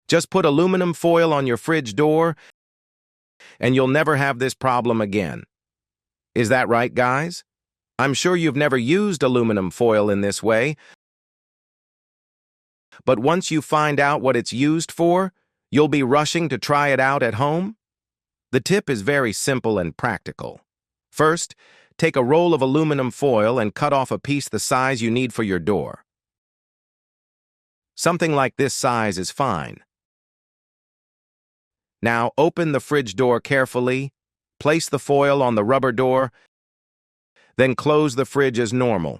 Just put aluminum foil on your fridge door and you'll never have this problem again. Is that right, guys? I'm sure you've never used aluminum foil in this way, but once you find out what it's used for, you'll be rushing to try it out at home. The tip is very simple and practical. First, take a roll of aluminum foil and cut off a piece the size you need for your door. Something like this size is fine. Now open the fridge door carefully, place the foil on the rubber door, then close the fridge as normal.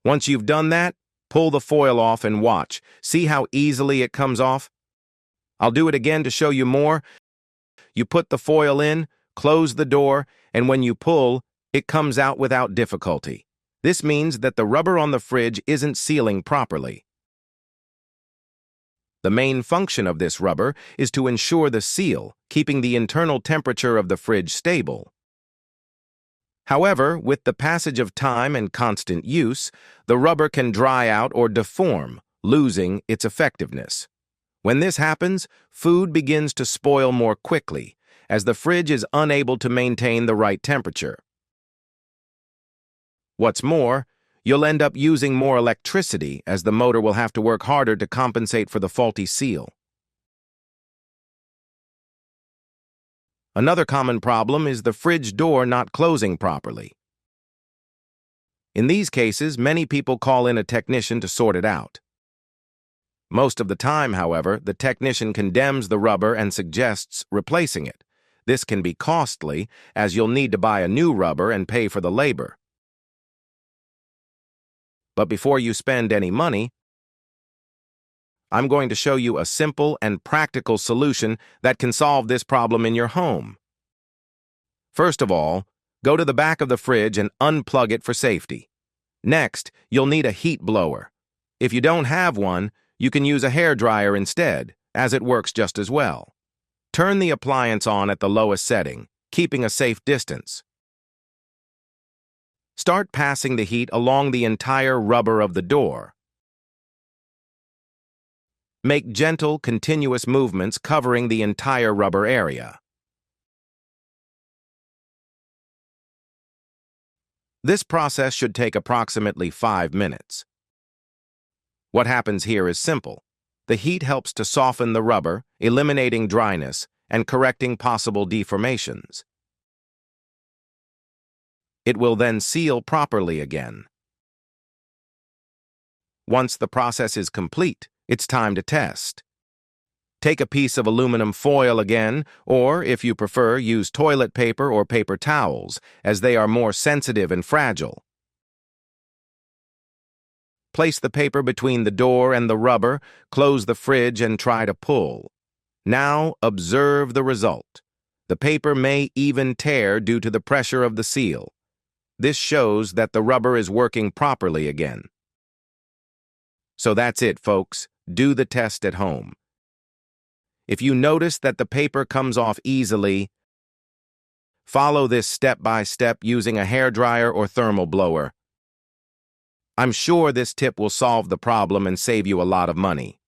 Once you've done that, pull the foil off and watch. See how easily it comes off? I'll do it again to show you more. You put the foil in, close the door, and when you pull, it comes out without difficulty. This means that the rubber on the fridge isn't sealing properly. The main function of this rubber is to ensure the seal, keeping the internal temperature of the fridge stable. However, with the passage of time and constant use, the rubber can dry out or deform, losing its effectiveness. When this happens, food begins to spoil more quickly, as the fridge is unable to maintain the right temperature. What's more, you'll end up using more electricity as the motor will have to work harder to compensate for the faulty seal. Another common problem is the fridge door not closing properly. In these cases, many people call in a technician to sort it out. Most of the time, however, the technician condemns the rubber and suggests replacing it. This can be costly, as you'll need to buy a new rubber and pay for the labor. But before you spend any money, I'm going to show you a simple and practical solution that can solve this problem in your home. First of all, go to the back of the fridge and unplug it for safety. Next, you'll need a heat blower. If you don't have one, you can use a hairdryer instead, as it works just as well. Turn the appliance on at the lowest setting, keeping a safe distance. Start passing the heat along the entire rubber of the door. Make gentle, continuous movements covering the entire rubber area. This process should take approximately 5 minutes. What happens here is simple. The heat helps to soften the rubber, eliminating dryness and correcting possible deformations. It will then seal properly again. Once the process is complete, it's time to test. Take a piece of aluminum foil again, or, if you prefer, use toilet paper or paper towels, as they are more sensitive and fragile. Place the paper between the door and the rubber, close the fridge, and try to pull. Now observe the result. The paper may even tear due to the pressure of the seal. This shows that the rubber is working properly again. So that's it, folks. Do the test at home. If you notice that the paper comes off easily, follow this step by step using a hairdryer or thermal blower. I'm sure this tip will solve the problem and save you a lot of money.